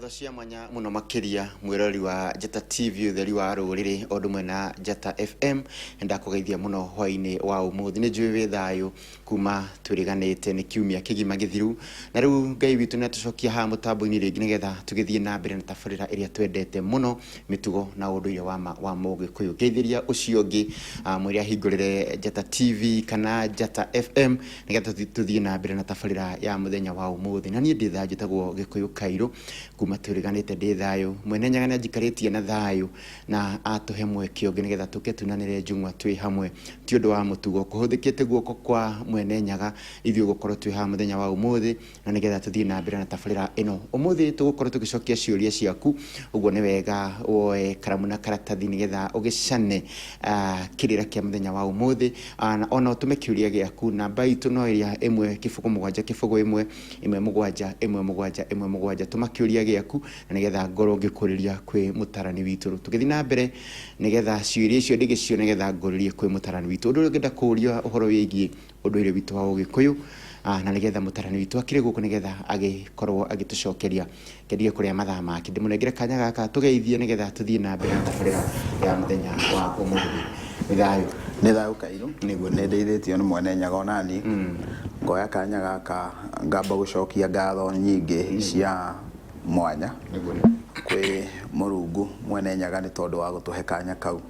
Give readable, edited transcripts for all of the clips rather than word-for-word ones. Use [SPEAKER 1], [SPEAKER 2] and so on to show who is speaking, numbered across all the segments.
[SPEAKER 1] ngatho cia mwanya muno makiria mwirori wa Njata TV utheri wa ruriri odumwe na Njata FM ndakugeithia muno hwaini wa umuthi ni njui wi thayu kuma turiganite ni kiumia kigima githiru na riu ngai witu na tucokia ha mutambo-ini ringi nigetha tugithie na mbere na tabarira iria twendete muno mitugo na unduire wa Mugikuyu geithiria ucio ngi mwiri ahingurire Njata TV kana Njata FM nigetha tuthie na mbere na tabarira ya muthenya wa umuthi na nie ndi tha njitagwo Gikuyu Kairo kuma turiganite ndi thayu mwene nyagana njikaritie na thayu na atuhe mwekio ngi nigetha tuketunanire njungwa twi hamwe ti undu wa mutugo kuhuthikite guoko kwa mwene nyaga ithio gukorwo twi ha muthenya wa umuthi na nigetha tuthie na mbere na tabarira ino umuthi tugukorwo tugicokia ciuria ciaku uguo ni wega woe karamu na karatathi nigetha ugicane kirira kia muthenya wa umuthi na ona utume kiuria giaku namba itu no iria imwe kifugo mugwanja kifugo imwe mugwanja mugwanja tuma kiuria giaku na nigetha ngoro ngikuriria kwi mutarani witu tugithi na mbere nigetha ciuria icio ndigicio nigetha ngoririe kwi mutarani witu undu ngenda kuria uhoro wigie unduire witu wa Ugikuyu na nigetha mutarani witu akire guku nigetha agikorwo agitucokeria ngerie kuria mathaa make ndimunengere kanya gaka tugeithie nigetha tuthie na mbere na tabarira ya muthenya wa umuthi
[SPEAKER 2] ni thayu Kairo niguo ni ndeithitio ni mwene nyaga onani ngoya kanya gaka ngamba gucokia ngatho nyingi cia mwanya kwi Murungu mwene nyaga ni tondu wa gutuhe kanya kau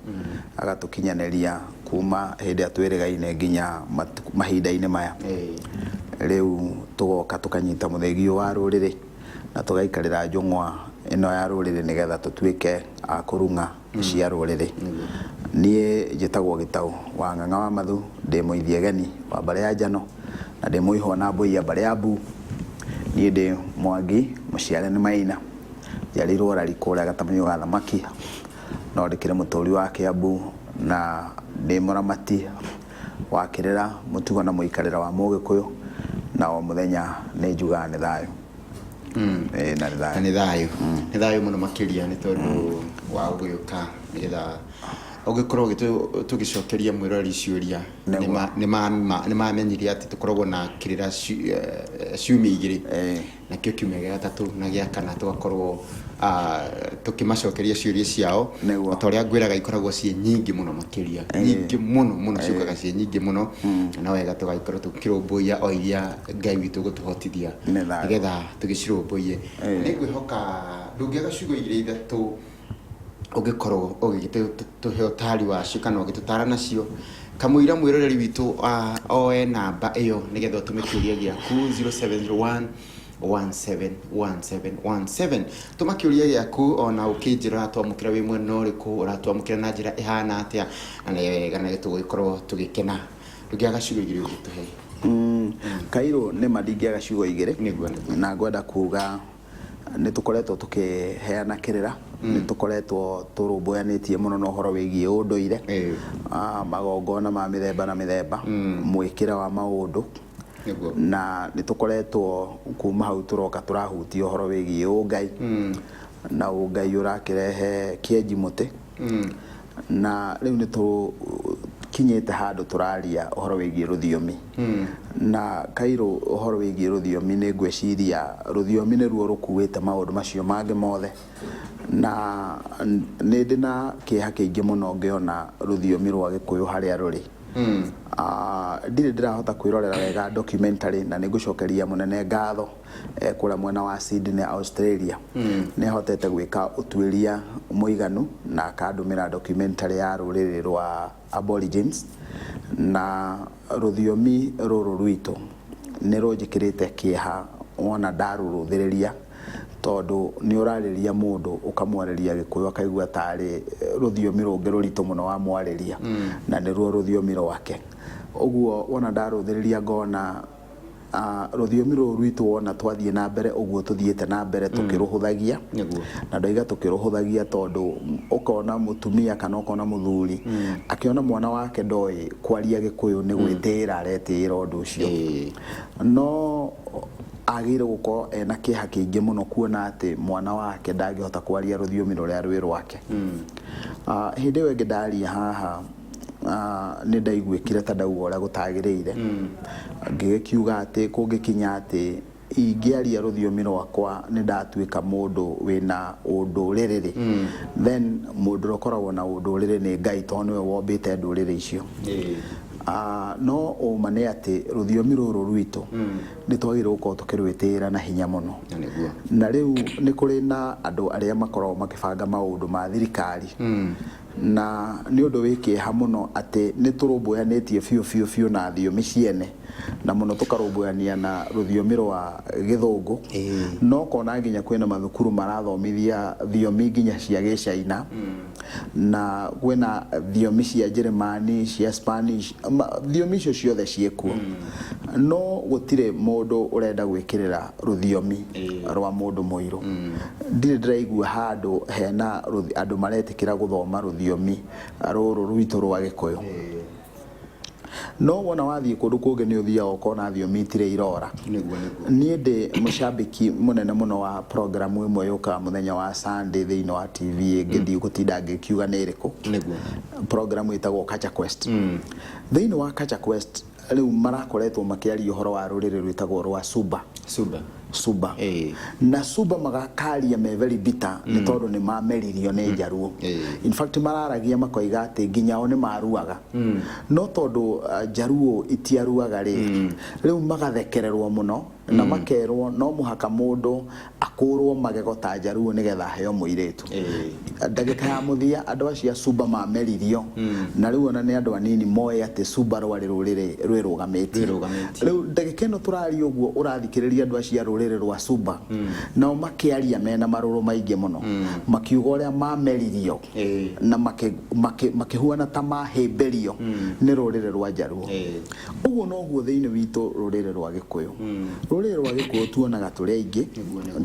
[SPEAKER 2] agatukinyaneria kuma hindi atwirigaine nginya mahinda-ini maya riu tugoka tukanyita muthegio wa ruriri na tugaikarira njungwa ino ya ruriri nigetha tutuike a kurunga cia ruriri nie njitagwo Gitau wa Ng'ang'a wa Mathu ndi muithie geni wa mbare ya Njano na ndi muiho na mbui ya mbare ya Mbu nie ndi Mwangi muciare ni Maina yarirwo rari kuria Gatamanio ga thamaki no ndikire muturi wa Kiambu na ndi muramati wa kirira mutugo na muikarira wa Mugikuyu na o muthenya ni njuga ni thayu
[SPEAKER 1] ni thayu muno makiria ni tondu wa guyuka nigetha ugikorwo tugicokeria mwirori ciuria ni mamenyire ati tukoragwo na kirira ciumia igiri na kio kiumia gia gatatu na gia kana tugakorwo tukimacokeria ciuria ciao ta uria ngwiraga ikoragwo cie nyingi muno makiria nyingi muno ciukaga cie nyingi muno na wega tugaikorwo tukirumbuia o iria ngai witu gutuhotithia nigetha tugicirumbuie ningwihoka ndungiaga ciugo igiri ithatu ugikorwo ugituhe utari wacio kana ugitutara nacio kamuira mwiroreri witu oe namba iyo nigetha utume kiuria giaku 0701 171717 tuma kiuria giaku ona ukinjira twamukira wi mwena uriku uratwamukira na njira ihana atia na wega na tugikorwo tugikena ndugiaga ciugo igiri ugituhe
[SPEAKER 2] Kairo ni madingiaga ciugo igiri na ngwenda kuga ni tukoretwo tukiheana kirira ni tukoretwo turumbuanitie muno no horo wigie unduire magongona ma mithemba na mithemba mwikira wa maundu na ni tukoretwo kuma hau turoka turahutia horo wigie ungai na ungai urakirehe kienji muti na riu ni kinyete handu turaria uhoro wigie ruthiomi na Kairo uhoro wigie ruthiomi ni ngweciria ruthiomi ni ruo rukuite maundu macio mangi mothe na ni ndina kiha kiingi muno ngiona ruthiomi rwa Gikuyu haria ruri ndire ndirahota kwirorera wega documentary na nigucokeria munene ngatho kura mwena wa Sydney Australia ni hotete gwika utwiria muiganu na akandumira documentary ya ruriri rwa Aborigines na ruthiomi ruru rwitu ni rujikirite kiha wona ndaruruthiriria tondu ni urariria mundu ukamwareria Gikuyu akaigua tari ruthiomi rungi ruritu muno wa mwariria na ni ruo ruthiomi rwake uguo wona ndaruthiriria ngona ruthiomi ruru rwitu wona twathie na mbere uguo tuthiete na mbere tukiruhuthagia na ndoiga tukiruhuthagia tondu ukona mutumia kana ukona muthuri akiona mwana wake ndoi kwaria Gikuyu ni gwitira aretira undu ucio no agire guko ena kiha kiingi muno kuona ati mwana wake ndangihota kwaria ruthiomi ruria rwi rwake hindi we ngidaria haha ni ndaiguikire ta ndauga uria gutagiriire ngigikiuga ati kungikinya ati ingĩaria rũthiomi rwakwa nĩ ndatuĩka mũndũ wĩna ũndũrĩrĩ then mũndũ ũkoragwo na ũndũrĩrĩ nĩ Ngai tondũ nĩwe wombĩte ndũrĩrĩ icio no ũma nĩ atĩ rũthiomi rũrũ rwitũ nĩ twagĩrĩirwo gũkorwo tũkĩrwĩtĩĩra na hinya mũno na rĩu nĩ kũrĩ na andũ arĩa makoragwo makĩbanga maũndũ ma thirikari na nĩ ũndũ wĩ kĩeha mũno atĩ nĩ tũrũmbũyanĩtie biũ na thiomi ciene na mũno tũkarũmbũyania na rũthiomi rwa Gĩthũngũ no kona nginya kwĩna mathukuru marathomithia thiomi nginya cia Gĩcaina na kwĩna thiomi cia Njĩrĩmani cia Spanish thiomi icio ciothe ciĩkuo no gũtirĩ mũndũ ũrenda gwĩkĩrĩra rũthiomi rwa mũndũ mũirũ ndirĩ ndĩraigua handũ hena andũ maretĩkĩra gũthoma rũthiomi rũrũ rwitũ rwa Gĩkũyũ no wona wathiĩ kũndũ kũngĩ nĩ ũthiaga ũkona thiomi itirĩ irora niĩ ndĩ mũcambĩki mũnene mũno wa program ĩmwe yũkaga mũthenya wa Sunday thĩinĩ wa TV ngĩthiĩ gũtinda ngĩkiuga nĩ ĩrĩkũ program ĩtagwo Culture Quest thĩinĩ wa Culture Quest rĩu marakoretwo makĩaria ũhoro wa rũrĩrĩ rwĩtagwo rwa Suba na Suba magakaria me very bitter nĩ tondũ nĩ mameririo nĩ Njaruo in fact mararagia makoiga atĩ nginya o nĩ maruaga no tondũ Njaruo itiaruaga rĩu magathekererwo mũno na makerwo no mũhaka mũndũ akũrwo magego ta Njaruo nĩgetha heo mũirĩtu ndagĩka ya mũthia andũ acio Suba mameririo na rĩu ona nĩ andũ anini moe atĩ Suba rwarĩ rũrĩrĩ rwĩrũgamĩtie rĩu ndagĩka ĩno tũraria ũguo ũrathikĩrĩria andũ acio rũrĩrĩ rwa Suba nao makĩaria mena marũrũ maingĩ mũno makiuga ũrĩa mameririo na makĩhuana ta mahĩmbĩrio nĩ rũrĩrĩ rwa Njaruo ũguo noguo thĩinĩ witũ rũrĩrĩ rwa Gĩkũyũ rũrĩrĩ rwa Gĩkũyũ tuonaga tũrĩ aingĩ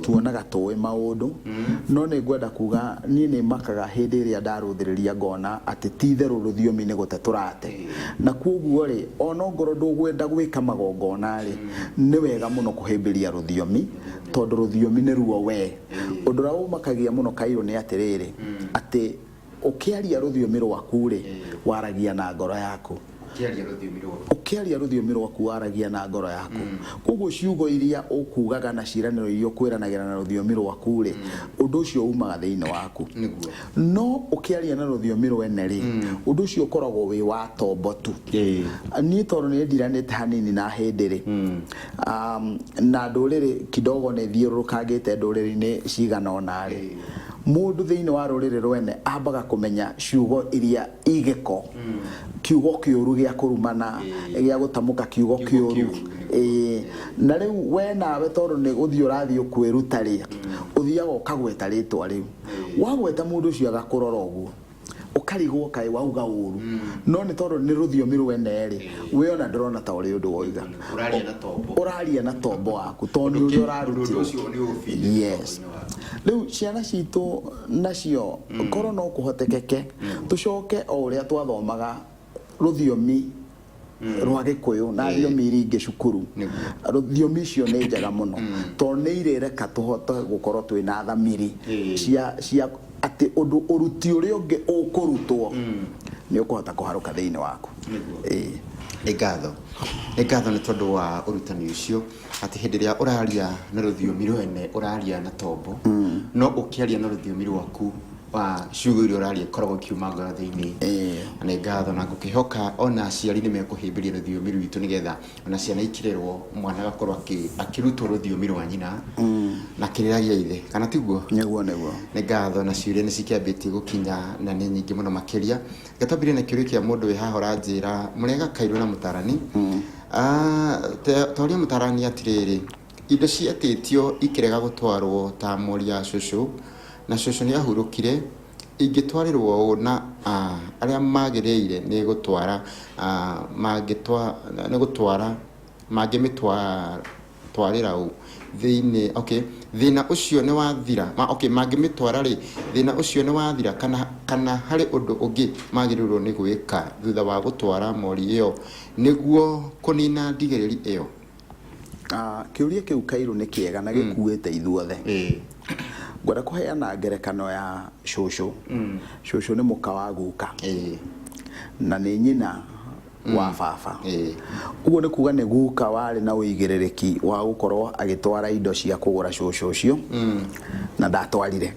[SPEAKER 2] tuonaga tũĩ maũndũ no nĩ ngwenda kuga niĩ nĩ makaga hĩndĩ ĩrĩa ndarũthĩrĩria ngona atĩ ti therũ rũthiomi nĩ gũte tũrate na kwoguo rĩ ona ngoro ndũgwenda gwĩka magongona rĩ nĩ wega mũno kũhĩmbĩria rũthiomi tondũ rũthiomi nĩ ruo we ũndũ ũrĩa ũmakagia mũno Kairũ nĩ atĩrĩrĩ atĩ ũkĩaria rũthiomi rwaku rĩ waragia na ngoro yaku ũkĩaria rũthiomi rwaku waragia na ngoro yaku kwoguo ciugo iria ũkugaga na ciĩranĩro iria ũkwĩranagĩra na rũthiomi rwaku rĩ ũndũ ũcio umaga thĩinĩ waku no ũkĩaria na rũthiomi rwene rĩ ũndũ ũcio ũkoragwo wĩ wa tombo tu niĩ tondũ nĩ ndiranĩte hanini na hĩndĩ rĩ na ndũrĩrĩ kidogo nĩ thiũrũrũkangĩte ndũrĩrĩ-inĩ cigana ona rĩ mũndũ thĩinĩ wa rũrĩrĩ rwene ambaga kũmenya ciugo iria igĩko kiugo kĩũru gĩa kũrumana gĩa gũtamũka kiugo kĩũru na rĩu we nawe tondũ nĩ gũthiĩ ũrathiĩ kwĩruta rĩ ũthiaga ũkagweta rĩtwa rĩu wagweta mũndũ ũcio agakũrora ũguo ũkarigwo kaĩ wauga ũru no nĩ tondũ nĩ rũthiomi rwene rĩ we ona ndĩrona ta ũrĩ ũndũ woiga ũraria na tombo waku tondũ ũrĩa ũrarutirwo yes rĩu ciana citũ nacio korwo no kũhotekeke tũcoke o ũrĩa twathomaga rũthiomi rwa Gĩkũyũ na thiomi iria ingĩ cukuru rũthiomi icio nĩ njega mũno tondũ nĩ irereka tũhote gũkorwo twĩna thamiri cia atĩ ũndũ ũruti ũrĩa ũngĩ ũkũrutwo nĩ ũkũhota kũharũka thĩinĩ waku
[SPEAKER 1] ngatho nĩ tondũ wa ũrutani ũcio atĩ hĩndĩ ĩrĩa ũraria na rũthiomi rwene ũraria na tombo no ũkĩaria na rũthiomi rwaku wa ciugo iria ũraria ikoragwo ikiuma ngoro thĩinĩ nĩ ngatho na ngũkĩhoka ona aciari nĩ mekũhĩmbĩria rũthiomi rwitũ nĩgetha ona ciana ikirerwo mwana agakorwo akĩrutwo rũthiomi rwa nyina na kĩrĩra gĩa ithe kana tiguo
[SPEAKER 2] nĩguo
[SPEAKER 1] nĩ ngatho na ciũria nĩ cikĩambĩtie gũkinya na nĩ nyingĩ mũno makĩria gatambire na kĩũria kĩa mũndũ wĩ haha ũranjĩra mũrega Kairũ na mũtarani toria mũtarani atĩrĩrĩ indo ciatĩtio ikĩrega gũtwarwo ta mori ya cũcũ na cũcũ nĩ ahurũkire ingĩtwarĩrwo na arĩa magĩrĩire nĩ gũtwara mangĩmĩtwarĩra thĩinĩ thĩna ũcio nĩ wathira mangĩmĩtwara rĩ thĩna ũcio nĩ wathira kana harĩ ũndũ ũngĩ magĩrĩirwo nĩ gwĩka thutha wa gũtwara mori ĩyo nĩguo kũnina ndigĩrĩri ĩyo
[SPEAKER 2] kĩũria kĩu Kairũ nĩ kĩega na gĩkuĩte ithuothe ngwenda kũheana ngerekano ya cũcũ cũcũ nĩ mũka wa guka na nĩ nyina wa baba uguo ni kuga ni guka wari na uigirereki wa gukorwo agitwara indo cia kugura cucu ucio na ndatwarire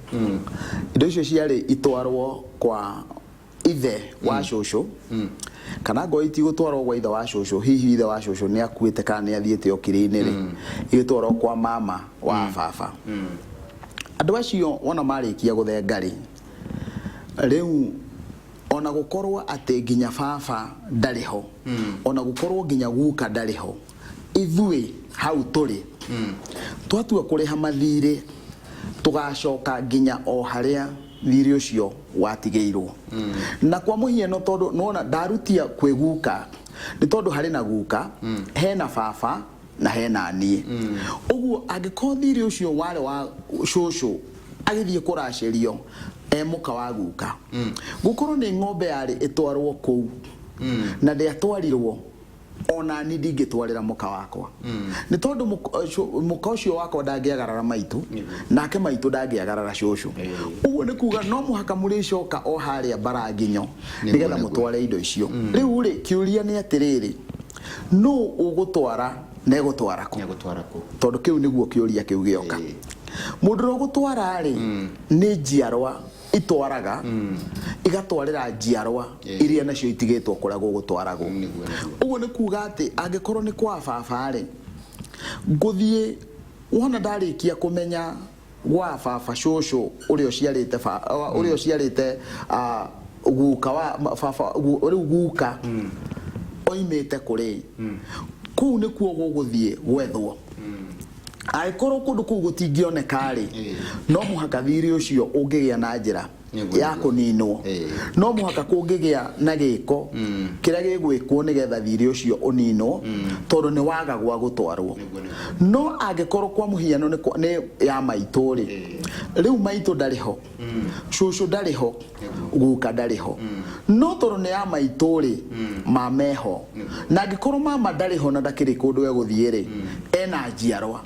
[SPEAKER 2] indo icio ciari itwarwo kwa ithe wa cucu kana ngo itigutwarwo gwa ithe wa cucu hihi ithe wa cucu ni akuite kana ni athiete okiri-ini ri igitwarwo kwa mama wa baba andu acio wona marikia guthenga ri riu ona gukorwo ate ginya baba ndariho ona gukorwo ginya guka ndariho ithui hau turi twatua kuriha mathire tugacoka ginya o haria thiri ucio watigeirwo na kwa muhiano tondu nona ndarutia kwiguka ni tondu hari na guka hena baba na hena nie uguo agiko thiri ucio wale wa cucu agithie kuracerio muka wa guka gukorwo ni ng'ombe yari itwarwo kou na ndiatwarirwo ona ni ndingitwarira muka wakwa ni tondu muka ucio wakwa ndangiagarara maitu nake maitu ndangiagarara cucu uguo ni kuga no muhaka muricoka o haria Baranginyo nigetha mutware indo icio riu ri kiuria ni atiriri no ugutwara na egutwara ku tondu kiu niguo kiuria kiu gioka mundu ro gutwara ri ni njiarwa itwaraga igatwarira njiarwa iria nacio itigitwo kuragwo gutwaragwo uguo ni kuga ati angikorwo ni kwa baba ri nguthie wona ndarikia kumenya gwa baba cucu urio ciarite guka wa baba uri guka oimite kuri kuu ni kuo guguthie gwethwo aikorwo kundu kuu gutingioneka ri no muhaka thiri ucio ungigia na njira ya kuninwo no muhaka kungigia na giko kiria gigwikwo nigetha thiri ucio uninwo tondu ni waga gwa gutwarwo no angikorwo kwa muhiano ni ya maitu ri riu maitu ndariho cucu ndariho guka ndariho no tondu ni ya maitu ri mameho na angikorwo mama ndariho na ndakiri kundu eguthie ri ena njiarwa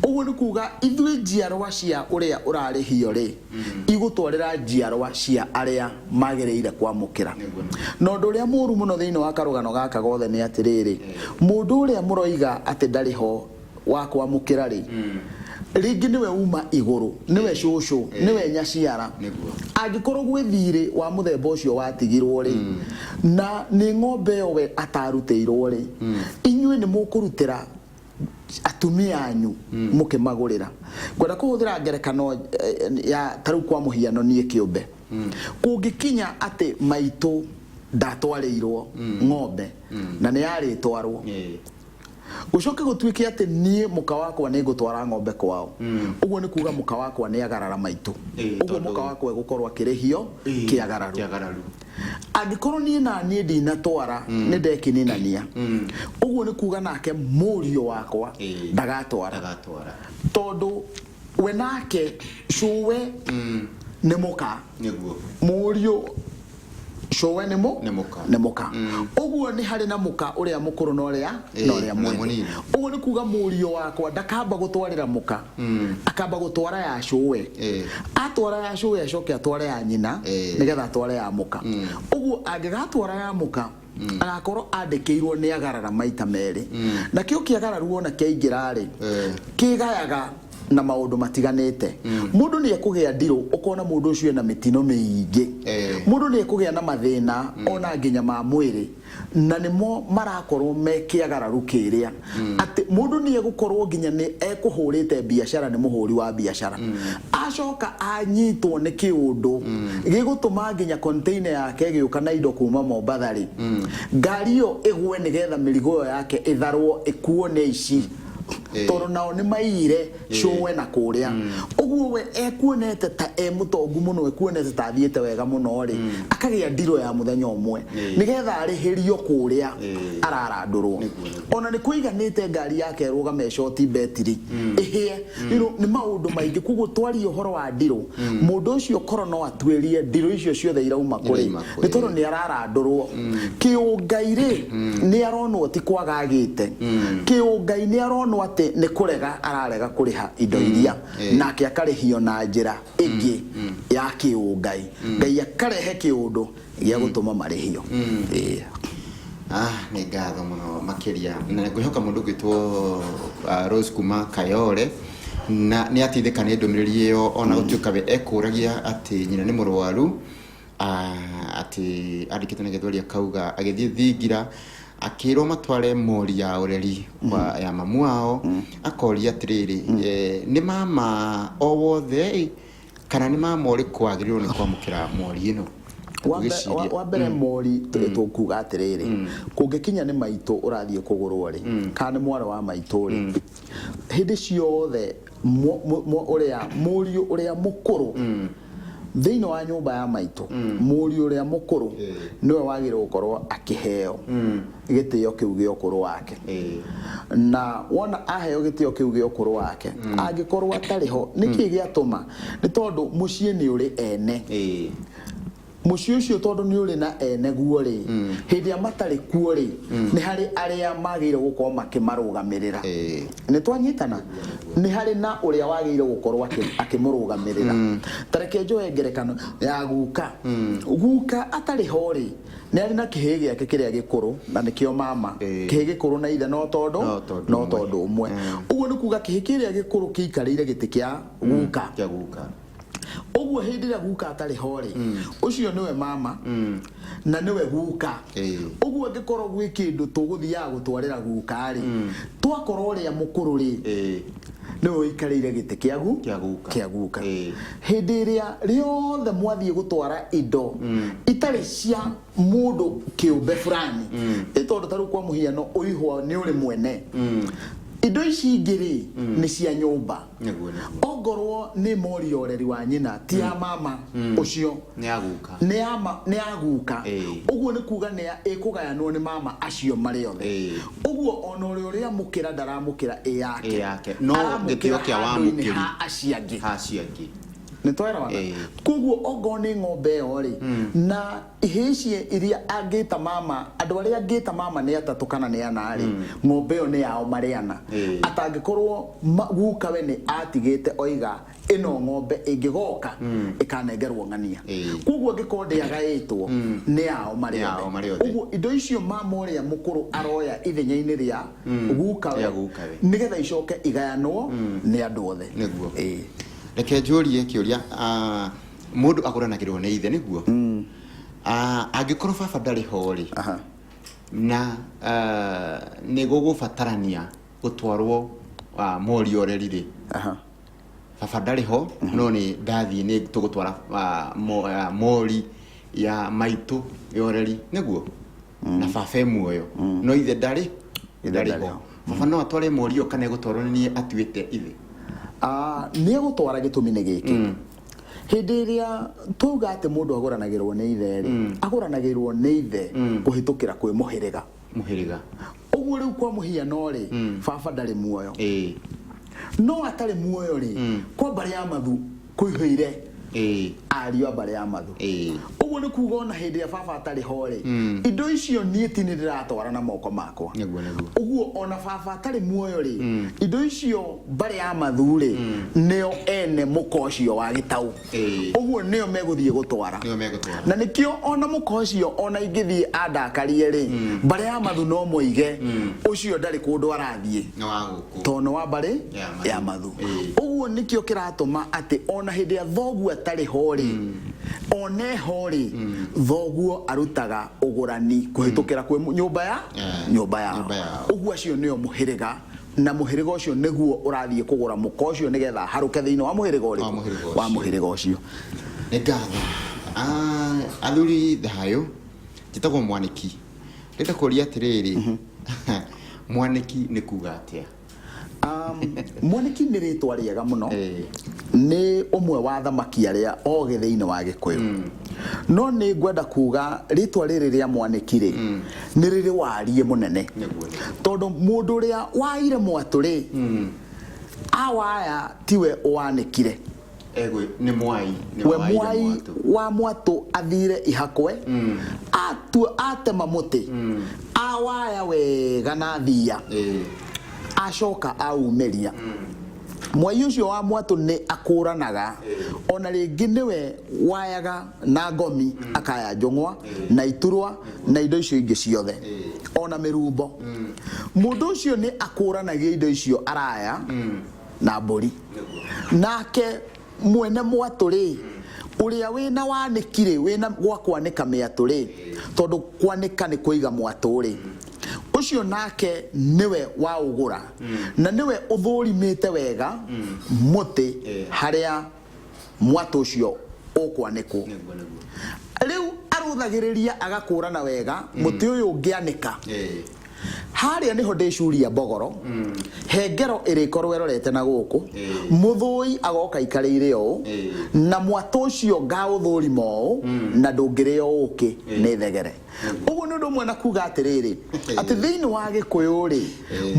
[SPEAKER 2] uguo ni kuga ithui njiarwa cia uria urarihio ri igutwarira njiarwa cia aria magereire kwamukira no ndu uria muru muno thiini wa karugano gaka gothe ni atiriri mundu uria muroiga ati ndariho wa kwamukira ri ringi niwe uma iguru niwe cucu niwe nyaciara angikorwo gwithire wa muthemba ucio watigirwo ri na ni ng'ombe yowe ataruteirwo ri inyue ni mukurutira atumia anyu mukimagurira gwenda kuhuthira ngerekano ya taru kwa muhiano nie kiumbe kungikinya ati maitu ndatwarirwo ng'ombe na ni yari twarwo gucoke gutwike ati nie muka wakwa ni gutwara ng'ombe kwao uguo ni kuga muka wakwa ni agarara maitu uguo muka wakwa gukorwa kirihio kiagararu angikorwo nie na nie ndinatwara ni ndekininania uguo ni kuga nake murio wakwa ndagatwara tondu we nake cuwe ni muka murio cuwe ni muka uguo ni hari na muka uria mukuru no uria mwini uguo ni kuga murio wakwa ndakamba gutwarira muka akamba gutwara ya cuwe atwara ya cuwe acoke atware ya nyina nigetha atware ya muka uguo angigatwara ya muka agakorwo andikirwo ni agarara maita meri na kio kiagararu ona kiaingira ri kigayaga na maundu matiganite mundu ni ekugia ndiro ukona mundu ucio na mitino miingi mundu ni ekugia na mathina ona nginya ma mwiri na nimo marakorwo mekiagararu kiria ati mundu ni egukorwo nginya ni ekuhurite biashara ni muhuri wa biashara acoka anyitwo ni kiundu gigutuma nginya container yake giuka na indo kuma Mombatha ri ngari yo igwe nigetha mirigo yake itharwo ikuo ni ici toro nao ni maire cuwe na kuria uguo we ekuonete ta mutongu muno ekuonete ta thiete wega muno ri akagia ndiro ya muthenya umwe nigetha arihirio kuria ararandurwo ona ni kuiganite ngari yake rugame shoti betri ihie ni maundu maingi kugutwari uhoro wa ndiro mundu ucio koro no atwerie ndiro icio ciothe irauma kuri ni toro ni ararandurwo kiungaire ni aronwo ti kwagagite kiungai ni aronwo ati ni kurega ararega kuriha indo iria nake akarihio na njira ingi ya kiungai ngai akarehe kiundu gia gutuma marihio
[SPEAKER 1] nĩ ngatho mũno makĩria na ngũcoka mũndũ gwĩtwo Rose kuma Kayole na nĩ ateithĩka nĩ ndũmĩrĩri ĩyo ona gũtuĩka we ekũragia atĩ nyina nĩ mũrwaru atĩ andĩkĩte na gĩthweri akauga agĩthiĩ Thingira akĩrwo matware mori ya ũreri ya mamu wao akoria atĩrĩrĩ nĩ mama o wothe kana nĩ mama ũrĩkũ agĩrĩirwo nĩ kwamũkĩra mori ĩno
[SPEAKER 2] wa mbere mori tũkuga atĩrĩrĩ kũngĩkinya nĩ maitũ ũrathiĩ kũgũrwo rĩ kana nĩ mwana wa maitũ rĩ hĩndĩ ciothe mũriũ ũrĩa mũkũrũ thĩinĩ wa nyũmba ya maitũ mũriũ ũrĩa mũkũrũ nĩwe wagĩrĩirwo gũkorwo akĩheo gĩtĩo kĩu gĩa ũkũrũ wake na wona aheo gĩtĩo kĩu gĩa ũkũrũ wake angĩkorwo atarĩ ho nĩkĩ gĩatũma nĩ tondũ mũciĩ nĩ ũrĩ ene mũciĩ ũcio tondũ nĩ ũrĩ na ene guo rĩ hĩndĩ ĩrĩa matarĩ kuo rĩ nĩ harĩ arĩa magĩrĩirwo gũkorwo makĩmarũgamĩrĩra nĩ twanyitana nĩ harĩ na ũrĩa wagĩrĩirwo gũkorwo akĩmũrũgamĩrĩra tareke njoe ngerekano ya guka guka atarĩ ho rĩ nĩ arĩ na kĩhĩ gĩake kĩrĩa gĩkũrũ na nĩkĩo mama kĩhĩ gĩkũrũ na ithe no tondũ ũmwe ũguo nĩ kuga kĩhĩ kĩrĩa gĩkũrũ kĩikarĩire gĩtĩ kĩa guka ũguo hĩndĩ ĩrĩa guka atarĩ ho rĩ ũcio nĩwe mama na nĩwe guka ũguo angĩkorwo gwĩ kĩndũ tũgũthiaga gũtwarĩra guka rĩ twakorwo ũrĩa mũkũrũ rĩ nĩwe ũikarĩire gĩtĩ kĩa guka hĩndĩ ĩrĩa rĩothe mwathiĩ gũtwara indo itarĩ cia mũndũ kĩũmbe fulani tondũ tarĩu kwa mũhiano ũihwa nĩ ũrĩ mwene indo ici ingĩ nĩ cia nyũmba ongorwo nĩ mori oreri wa nyina ti ya mama ũcio nĩ aguka ũguo nĩ kuga nĩ ĩkũgayanwo nĩ mama acio marĩ othe ũguo ona ũrĩa mũkĩra ndaramũkĩra yake
[SPEAKER 1] no gĩtĩo kĩa wa mũkĩri
[SPEAKER 2] ha ciangĩ nĩ twera koguo ongo nĩ ng'ombe ĩyo rĩ na ici iria angĩta mama andũ arĩa angĩta mama nĩ atatũ kana nĩ ana rĩ ng'ombe ĩyo nĩ yao marĩ ana atangĩkorwo guka we nĩ atigĩte oiga ĩno ng'ombe ĩngĩgoka ĩkanengerwo ng'ania koguo angĩkorwo ndĩagaĩtwo nĩ yao marĩ othe ũguo indo icio mama ũrĩa mũkũrũ aroya ithenya-inĩ rĩa guka we nĩgetha icoke igayanwo nĩ andũ othe
[SPEAKER 1] reke njũrie kĩũria mũndũ agũranagĩrwo nĩ ithe nĩguo angĩkorwo baba ndarĩ ho rĩ na nĩ gũgũbatarania gũtwarwo mori oreri rĩ baba ndarĩ ho no nĩ ndathiĩ nĩ tũgũtwara mori ya maitũ oreri nĩguo na baba muoyo no ithe ndarĩ ho baba no atware mori ĩyo kana gũtwarwo nĩ atuĩte ithe nĩ gũtwara gĩtũmi nĩ gĩkĩ hĩndĩ ĩrĩa tuga atĩ mũndũ agũranagĩrwo nĩ ithe rĩ agũranagĩrwo nĩ ithe kũhĩtũkĩra kwĩ mũhĩrĩga ũguo rĩu kwa mũhiano rĩ baba ndarĩ muoyo no atarĩ muoyo rĩ kwa mbarĩ ya mathu kũihũire ariũ a mbarĩ ya mathu ũguo nĩ kuga ona hĩndĩ ĩrĩa baba atarĩ ho rĩ indo icio niĩ ti nĩ ndĩratwara na moko makwa ũguo ona baba atarĩ muoyo rĩ indo icio mbarĩ ya mathu rĩ nĩo ene mũko ũcio wa gĩtaũ ũguo nĩo megũthiĩ gũtwara na nĩkĩo ona mũko ũcio ona ingĩthiĩ andakarie rĩ mbarĩ ya mathu no moige ũcio ndarĩ kũndũ arathiĩ tondũ wa mbarĩ ya mathu ũguo nĩkĩo kĩratũma atĩ ona hĩndĩ ya thoguo atarĩ ho rĩ one ho rĩ thoguo arutaga ũgũrani kũhĩtũkĩra kwĩ nyũmba yao ũguo acio nĩo mũhĩrĩga na mũhĩrĩga ũcio nĩguo ũrathiĩ kũgũra mũko ũcio nĩgetha harũke thĩinĩ wa mũhĩrĩga ũcio nĩ ngatho athuri thayũ njĩtagwo Mwaniki ndĩrenda kũria atĩrĩrĩ Mwaniki nĩ kuga atĩa Mwaniki nĩ rĩtwa rĩega mũno nĩ ũmwe wa thamaki arĩa ogĩ thĩinĩ wa Gĩkũyũ no nĩ ngwenda kuga rĩtwa rĩrĩ rĩa Mwaniki rĩ nĩ rĩrĩ warie mũnene tondũ mũndũ ũrĩa waire mwatũ rĩ awaya tiwe wanĩkire nĩ mwai
[SPEAKER 2] wa mwatũ athire ihakwe atema mũtĩ awaya wega na thia acoka aumĩria mwai ucio wa mwatu ni akũranaga ona rĩngĩ niwe wayaga na ngomi akaya njũng'wa na iturwa na indo icio ingĩ ciothe ona mĩrumbo mũndũ ũcio nĩ akũranagia indo icio araya na mbũri nake mwene mwatũ rĩ uria wina wanĩki wina gwa kwanĩka mĩatũ rĩ tondũ kwanĩka nĩ kũiga mwatũ rĩ ucio nake niwe wa ũgũra na niwe ũthũrimĩte wega mũtĩ harĩa mwatũ ũcio ũkwanĩkwo rĩu arũthagĩrĩria agakũrana wega mũtĩ ũyũ ũngĩanĩka haria niho ndĩcuria mbogoro hengero ĩrĩkorwo ĩrorete na gũkũ mũthũi agoka ikarĩire ũũ na mwatũ ũcio ngaũthũrima ũũ na ndũngĩrĩo ũkĩ nĩ thegere ũguo nĩ ũndũ ũmwe na kuga atĩrĩrĩ atĩ thĩinĩ wa Gĩkũyũ rĩ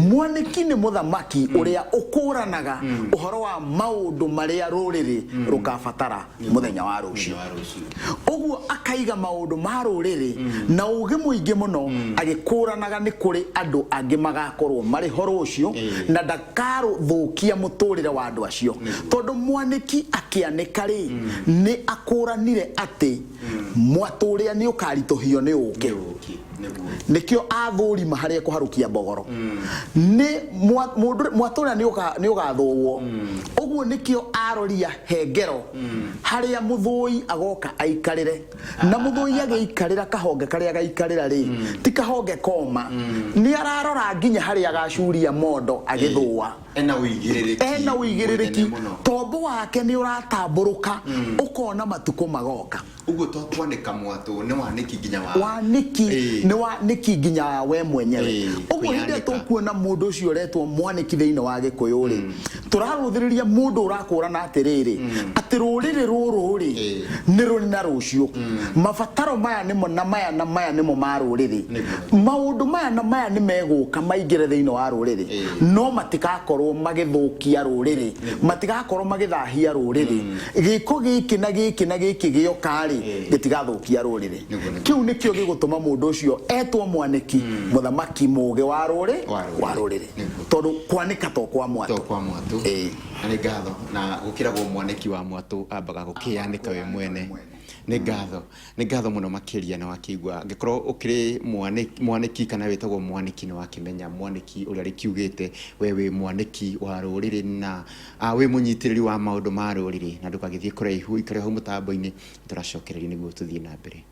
[SPEAKER 2] mwanĩki nĩ mũthamaki ũrĩa ũkũranaga ũhoro wa maũndũ marĩa rũrĩrĩ rũkabatara mũthenya wa rũciũ ũguo akaiga maũndũ ma rũrĩrĩ na ũgĩ mũingĩ mũno agĩkũranaga nĩ kũrĩ andũ angĩ magakorwo marĩ ho rũciũ na ndakarũthũkia mũtũrĩre wa andũ acio tondũ mwanĩki akĩanĩka rĩ nĩ akũranire atĩ mwatũ ũrĩa nĩ ũkaritũhio nĩ ũkĩ nikio athũrima harĩa kũharũkia mbogoro nĩ mwatũ ũrĩa nĩ ũgathũwo ũguo nikio aroria hengero harĩa mũthũi agoka aikarĩre na mũthũi agĩikarĩra kahonge karĩa gaikarĩra rĩ ti kahonge koma nĩ ararora nginya harĩa agacuria mondo agĩthũa ena ũigĩrĩrĩki tombo wake nĩ ũratambũrũka ũkona matukũ magoka
[SPEAKER 1] uguo to kwanĩka mwatũ nĩ wanĩki nginya
[SPEAKER 2] nĩ wanĩki nginya we mwenyewe ũguo hĩndĩ tũkuona mũndũ ũcio ũretwo mwanĩki thĩinĩ wa Gĩkũyũ rĩ tũrarũthĩrĩria mũndũ ũrakũrana atĩrĩrĩ atĩ rũrĩrĩ rũrũ rĩ nĩ rũrĩ na rũciũ mabataro maya nĩmo na maya nĩmo ma rũrĩrĩ maũndũ maya na maya nĩ megũka maingĩre thĩinĩ wa rũrĩrĩ no matigakorwo magĩthũkia rũrĩrĩ matigakorwo magĩthahia rũrĩrĩ gĩko gĩkĩ na gĩkĩ na gĩkĩ gĩoka rĩ gĩtigathũkia rũrĩrĩ kĩu nĩkĩo gĩgũtũma mũndũ ũcio etwo mwanĩki mũthamaki mũũgĩ wa rũrĩrĩ tondũ kwanĩka to kwa mwatũ
[SPEAKER 1] nĩ ngatho na gũkĩragwo mwanĩki wa mwatũ ambaga gũkĩanĩka we mwene nĩ ngatho mũno makĩria na wakĩigua ngĩkorwo ũkĩrĩ mwanĩki kana wĩtagwo mwanĩki nĩ wakĩmenya mwanĩki ũrĩa rĩkiugĩte we wĩ mwanĩki wa rũrĩrĩ na wĩ mũnyitĩrĩri wa maũndũ ma rũrĩrĩ na ndũkagĩthiĩ kũraihu ikare hau mũtambo-inĩ tũracokereria nĩguo tũthiĩ na mbere.